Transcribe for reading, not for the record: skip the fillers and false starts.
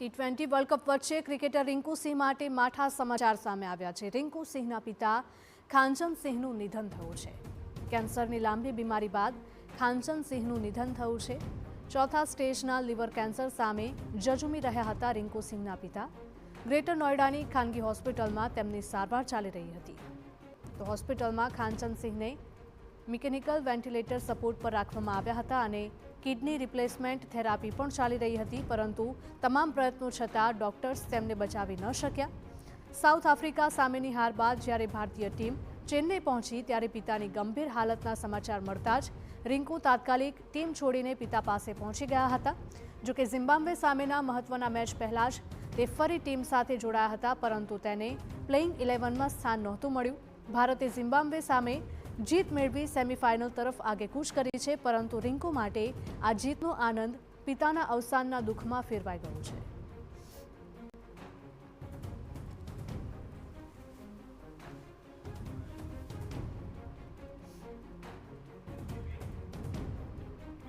T20 world cup વચ્ચે cricketer Rinku સિંહ માટે માઠા સમાચાર સામે આવ્યા છે। રિંકુ સિંહના પિતા ખાનચંદ સિંહનું નિધન થયું છે। કેન્સરની લાંબી બીમારી બાદ ખાનચંદ સિંહનું નિધન થયું છે। ચોથા સ્ટેજના લીવર કેન્સર સામે જજુમી રહ્યા હતા રિંકુ સિંહના પિતા। ગ્રેટર નોઈડાની ખાનગી હોસ્પિટલમાં તેમની સારવાર ચાલી રહી હતી। તો હોસ્પિટલમાં ખાનચંદ સિંહને મિકેનિકલ વેન્ટિલેટર સપોર્ટ પર રાખવામાં આવ્યા હતા અને કિડની રિપ્લેસમેન્ટ થેરાપી પણ ચાલી રહી હતી, પરંતુ તમામ પ્રયત્નો છતાં ડોક્ટર્સ તેમને બચાવી ન શક્યા। સાઉથ આફ્રિકા સામેની હાર બાદ જ્યારે ભારતીય ટીમ ચેન્નઈ પહોંચી ત્યારે પિતાની ગંભીર હાલતના સમાચાર મળતા જ રિંકુ તાત્કાલિક ટીમ છોડીને પિતા પાસે પહોંચી ગયા હતા। જોકે ઝિમ્બાબ્વે સામેના મહત્વના મેચ પહેલા જ તે ફરી ટીમ સાથે જોડાયા હતા, પરંતુ તેને પ્લેઇંગ 11માં સ્થાન નહોતું મળ્યું। ભારતે ઝિમ્બાબ્વે સામે જીત મેળવી સેમીફાઇનલ તરફ આગેકૂચ કરી છે, પરંતુ રિંકુ માટે આ જીતનો આનંદ પિતાના અવસાનના દુઃખમાં ફેરવાઈ ગયો છે।